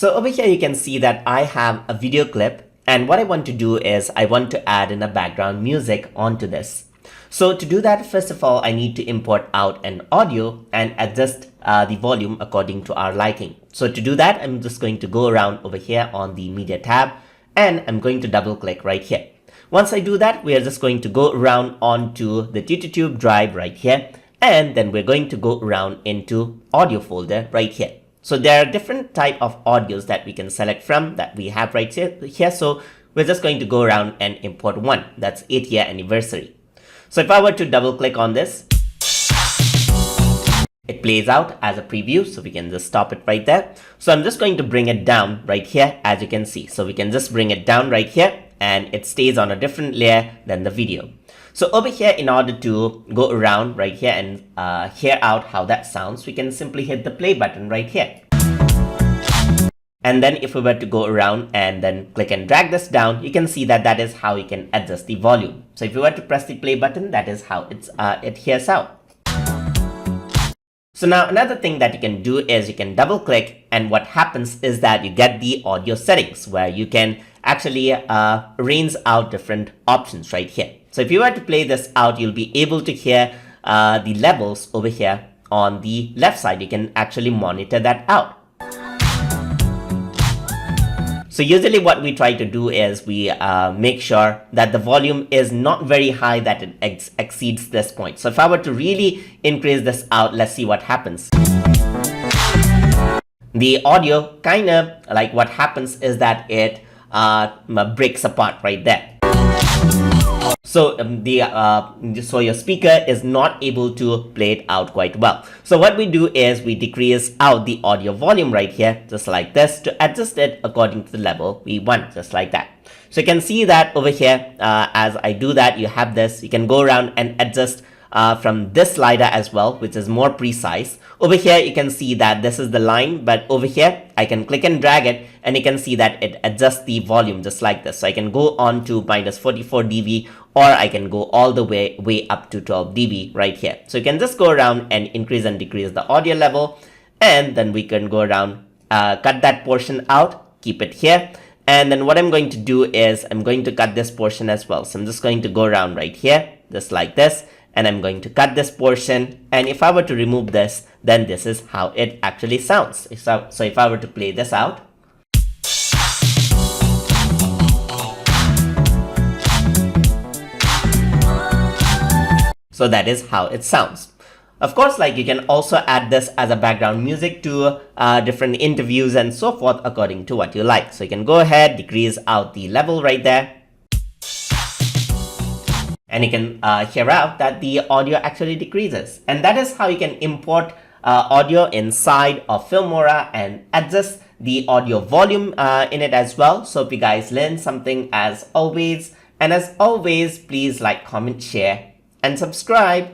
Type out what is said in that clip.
So over here you can see that I have a video clip, and what I want to do is I want to add in a background music onto this. So to do that, first of all, I need to import out an audio and adjust the volume according to our liking. So to do that, I'm just going to go around over here on the media tab, and I'm going to double click right here. Once I do that, we are just going to go around onto the YouTube drive right here, and then we're going to go around into audio folder right here. So there are different type of audios that we can select from that we have right here. So we're just going to go around and import one. That's 8-year anniversary. So if I were to double click on this, it plays out as a preview. So we can just stop it right there. So I'm just going to bring it down right here, as you can see. So we can just bring it down right here, and it stays on a different layer than the video. So over here, in order to go around right here and hear out how that sounds, we can simply hit the play button right here. And then if we were to go around and then click and drag this down, you can see that that is how you can adjust the volume. So if you were to press the play button, that is how it hears out. So now another thing that you can do is you can double click, and what happens is that you get the audio settings where you can actually arrange out different options right here. So if you were to play this out, you'll be able to hear the levels over here on the left side. You can actually monitor that out. So usually what we try to do is we make sure that the volume is not very high, that it exceeds this point. So if I were to really increase this out, let's see what happens. The audio kind of like what happens is that it breaks apart right there. So so your speaker is not able to play it out quite well. So what we do is we decrease out the audio volume right here, just like this, to adjust it according to the level we want, just like that. So you can see that over here, as I do that, you have this. You can go around and adjust from this slider as well, which is more precise. Over here, you can see that this is the line, but over here, I can click and drag it, and you can see that it adjusts the volume just like this. So I can go on to -44 dB, or I can go all the way up to 12 dB right here. So you can just go around and increase and decrease the audio level, and then we can go around, cut that portion out, keep it here. And then what I'm going to do is I'm going to cut this portion as well. So I'm just going to go around right here, just like this, and I'm going to cut this portion. And if I were to remove this, then this is how it actually sounds. So if I were to play this out, so that is how it sounds. Of course, like you can also add this as a background music to different interviews and so forth according to what you like. So you can go ahead, decrease out the level right there. And you can hear out that the audio actually decreases. And that is how you can import audio inside of Filmora and adjust the audio volume in it as well. So if you guys learned something as always, and as always, please like, comment, share, and subscribe.